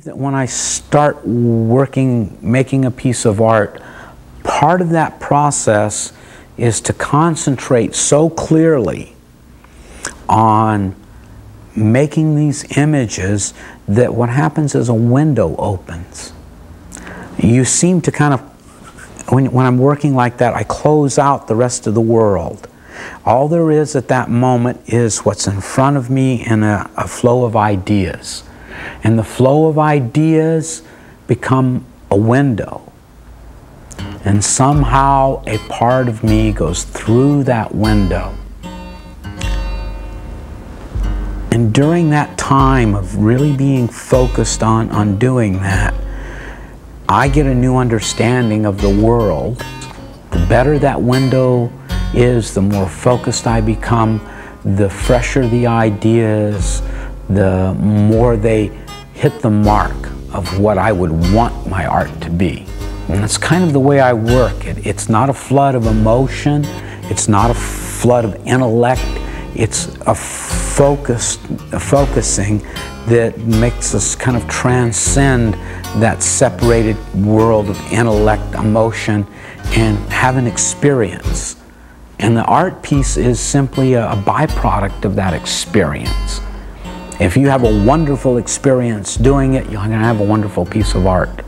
That when I start making a piece of art, part of that process is to concentrate so clearly on making these images that what happens is a window opens. You seem to kind of, when I'm working like that, I close out the rest of the world. All there is at that moment is what's in front of me and a flow of ideas. And the flow of ideas become a window. And somehow a part of me goes through that window. And during that time of really being focused on doing that, I get a new understanding of the world. The better that window is, the more focused I become, the fresher the ideas, the more they hit the mark of what I would want my art to be. And that's kind of the way I work. It's not a flood of emotion, it's not a flood of intellect, it's a focusing that makes us kind of transcend that separated world of intellect, emotion, and have an experience. And the art piece is simply a byproduct of that experience. If you have a wonderful experience doing it, you're going to have a wonderful piece of art.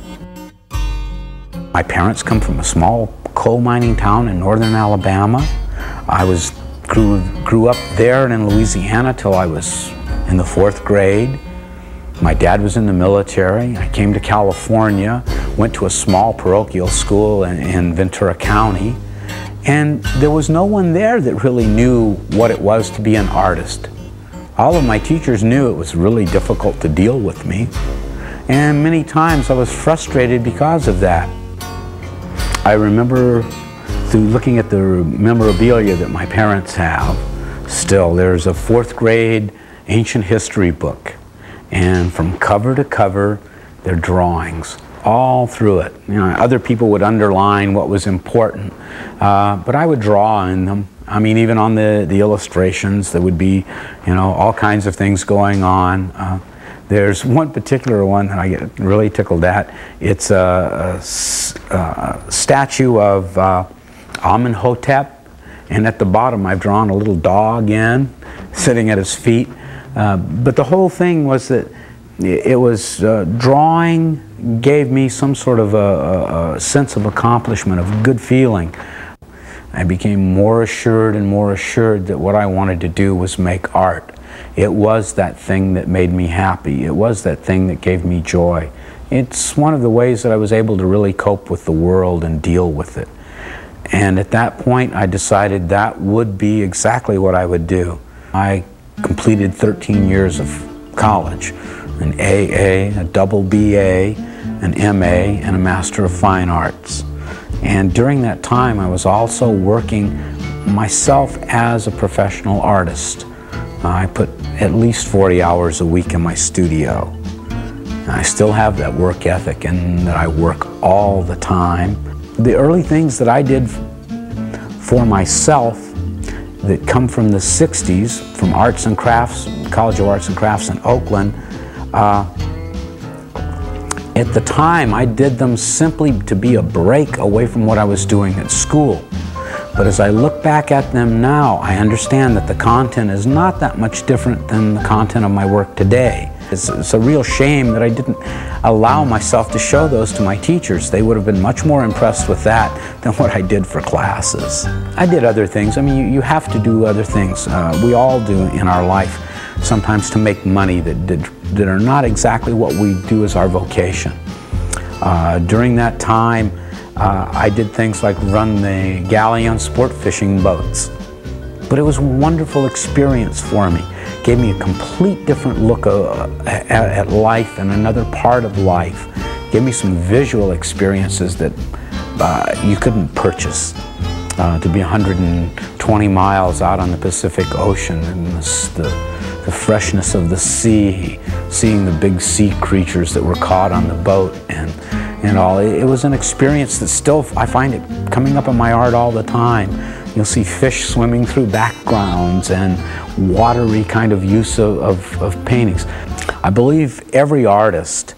My parents come from a small coal mining town in northern Alabama. I grew up there and in Louisiana till I was in the 4th grade. My dad was in the military. I came to California, went to a small parochial school in Ventura County, and there was no one there that really knew what it was to be an artist. All of my teachers knew it was really difficult to deal with me, and many times I was frustrated because of that. I remember through looking at the memorabilia that my parents have, still there's a 4th grade ancient history book, and from cover to cover they're drawings all through it. You know, other people would underline what was important, but I would draw in them. I mean, even on the illustrations, there would be, you know, all kinds of things going on. There's one particular one that I get really tickled at. It's a statue of Amenhotep, and at the bottom I've drawn a little dog sitting at his feet. But the whole thing was that it was drawing gave me some sort of a sense of accomplishment, of good feeling. I became more assured and more assured that what I wanted to do was make art. It was that thing that made me happy. It was that thing that gave me joy. It's one of the ways that I was able to really cope with the world and deal with it. And at that point I decided that would be exactly what I would do. I completed 13 years of college, an AA, a double BA, an MA, and a Master of Fine Arts. And during that time I was also working myself as a professional artist. I put at least 40 hours a week in my studio. And I still have that work ethic and that I work all the time. The early things that I did for myself that come from the 60s, from Arts and Crafts, College of Arts and Crafts in Oakland, at the time I did them simply to be a break away from what I was doing at school. But as I look back at them now, I understand that the content is not that much different than the content of my work today. It's a real shame that I didn't allow myself to show those to my teachers. They would have been much more impressed with that than what I did for classes. I did other things. I mean, you have to do other things. We all do in our life, sometimes to make money that are not exactly what we do as our vocation. During that time, I did things like run the galleon sport fishing boats. But it was a wonderful experience for me. It gave me a complete different look at life and another part of life. It gave me some visual experiences that you couldn't purchase. To be 120 miles out on the Pacific Ocean and the freshness of the sea, seeing the big sea creatures that were caught on the boat and all. It was an experience that still, I find it coming up in my art all the time. You'll see fish swimming through backgrounds and watery kind of use of paintings. I believe every artist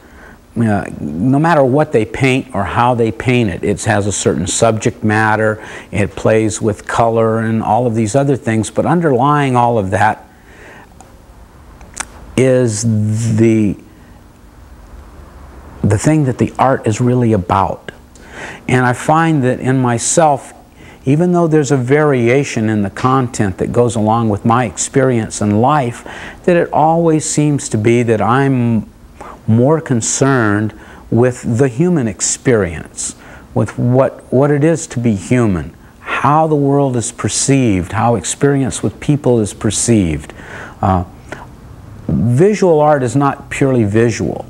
no matter what they paint or how they paint it, it has a certain subject matter, it plays with color and all of these other things, but underlying all of that is the thing that the art is really about. And I find that in myself, even though there's a variation in the content that goes along with my experience in life, that it always seems to be that I'm more concerned with the human experience, with what it is to be human, how the world is perceived, how experience with people is perceived. Visual art is not purely visual.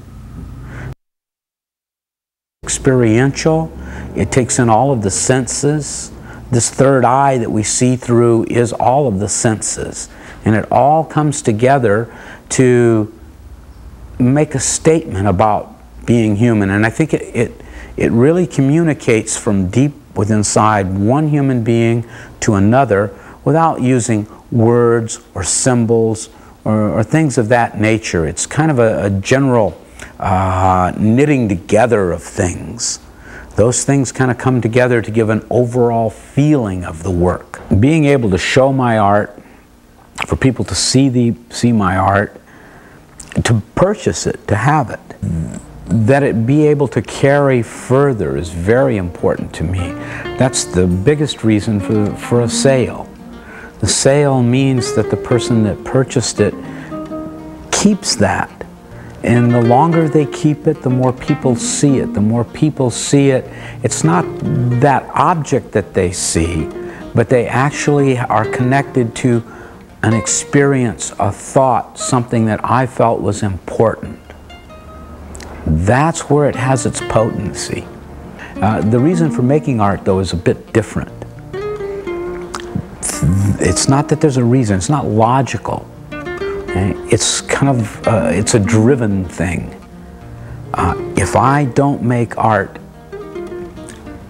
Experiential, it takes in all of the senses. This third eye that we see through is all of the senses, and it all comes together to make a statement about being human. And I think it really communicates from deep within inside one human being to another without using words or symbols or things of that nature. It's kind of a general knitting together of things. Those things kind of come together to give an overall feeling of the work. Being able to show my art, for people to see my art, to purchase it, to have it, that it be able to carry further is very important to me. That's the biggest reason for a sale. The sale means that the person that purchased it keeps that. And the longer they keep it, the more people see it. The more people see it, it's not that object that they see, but they actually are connected to an experience, a thought, something that I felt was important. That's where it has its potency. The reason for making art, though, is a bit different. It's not that there's a reason, it's not logical. It's kind of, it's a driven thing. If I don't make art,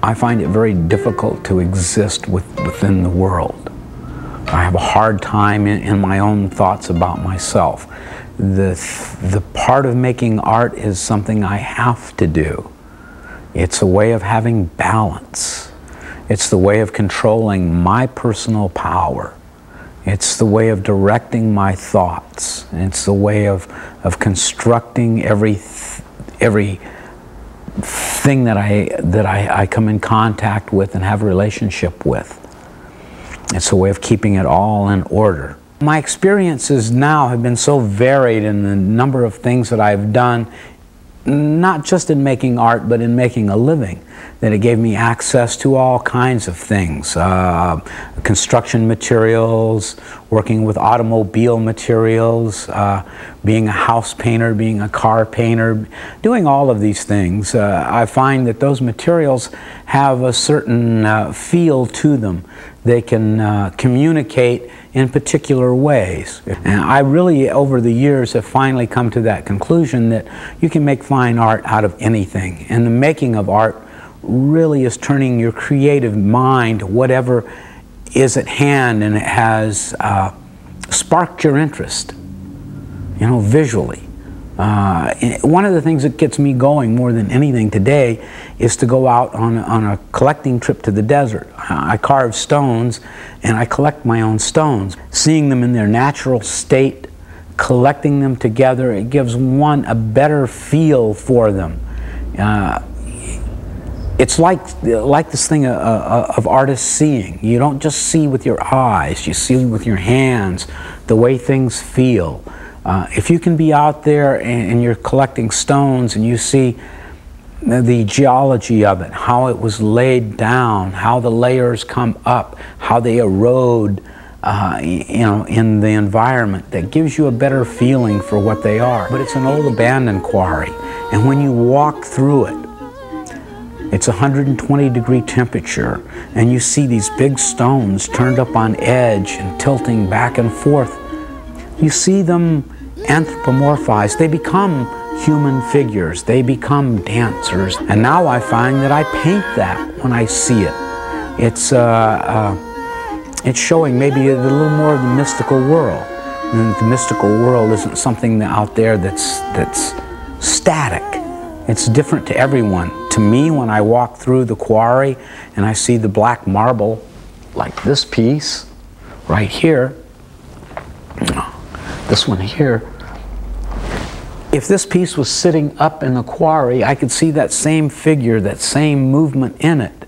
I find it very difficult to exist within the world. I have a hard time in my own thoughts about myself. The part of making art is something I have to do. It's a way of having balance. It's the way of controlling my personal power. It's the way of directing my thoughts. It's the way of constructing everything that I come in contact with and have a relationship with. It's a way of keeping it all in order. My experiences now have been so varied in the number of things that I've done, not just in making art, but in making a living, that it gave me access to all kinds of things. Construction materials, working with automobile materials, being a house painter, being a car painter, doing all of these things. I find that those materials have a certain feel to them. They can communicate in particular ways. And I really, over the years, have finally come to that conclusion that you can make fine art out of anything. And the making of art really is turning your creative mind to whatever is at hand, and it has sparked your interest, you know, visually. One of the things that gets me going more than anything today is to go out on a collecting trip to the desert. I carve stones and I collect my own stones. Seeing them in their natural state, collecting them together, it gives one a better feel for them. It's like this thing of artists seeing. You don't just see with your eyes, you see with your hands, the way things feel. If you can be out there and you're collecting stones and you see the geology of it, how it was laid down, how the layers come up, how they erode you know, in the environment, that gives you a better feeling for what they are. But it's an old abandoned quarry, and when you walk through it, it's 120-degree temperature, and you see these big stones turned up on edge and tilting back and forth. You see them anthropomorphized. They become human figures. They become dancers. And now I find that I paint that when I see it. It's showing maybe a little more of the mystical world. And the mystical world isn't something out there that's static. It's different to everyone. To me, when I walk through the quarry and I see the black marble, like this piece right here, this one here, if this piece was sitting up in the quarry, I could see that same figure, that same movement in it.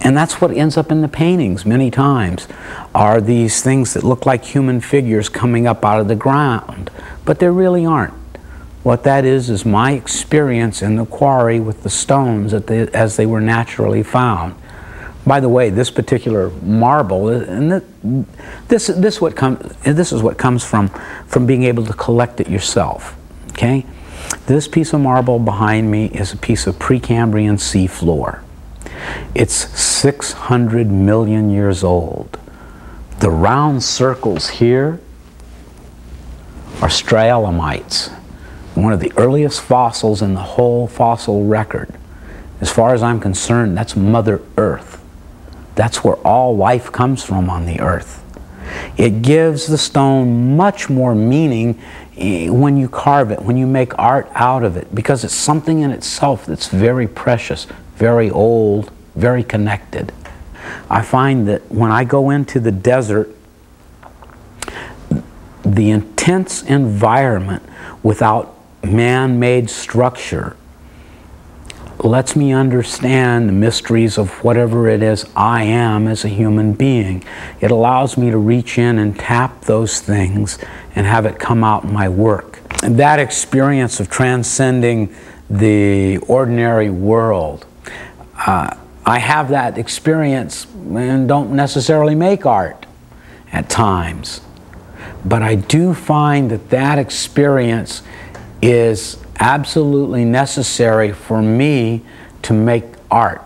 And that's what ends up in the paintings many times, are these things that look like human figures coming up out of the ground. But they really aren't. What that is my experience in the quarry with the stones as they were naturally found. By the way, this particular marble, and this is what comes from being able to collect it yourself. Okay, this piece of marble behind me is a piece of Precambrian sea floor. It's 600 million years old. The round circles here are Stralamites, one of the earliest fossils in the whole fossil record. As far as I'm concerned, that's Mother Earth. That's where all life comes from on the earth. It gives the stone much more meaning when you carve it, when you make art out of it, because it's something in itself that's very precious, very old, very connected. I find that when I go into the desert, the intense environment without man-made structure lets me understand the mysteries of whatever it is I am as a human being. It allows me to reach in and tap those things and have it come out in my work. And that experience of transcending the ordinary world, I have that experience and don't necessarily make art at times. But I do find that that experience is absolutely necessary for me to make art,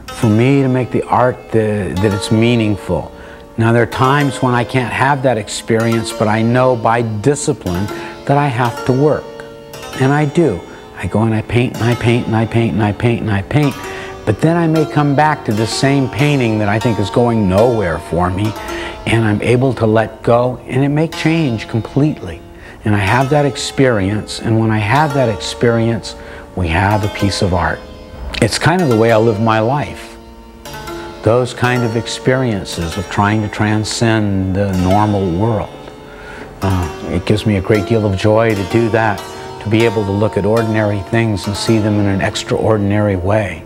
for me to make the art that it's meaningful. Now, there are times when I can't have that experience, but I know by discipline that I have to work. And I do. I go and I paint and I paint and I paint and I paint and I paint. But then I may come back to the same painting that I think is going nowhere for me, and I'm able to let go, and it may change completely. And I have that experience, and when I have that experience, we have a piece of art. It's kind of the way I live my life. Those kind of experiences of trying to transcend the normal world. It gives me a great deal of joy to do that, to be able to look at ordinary things and see them in an extraordinary way.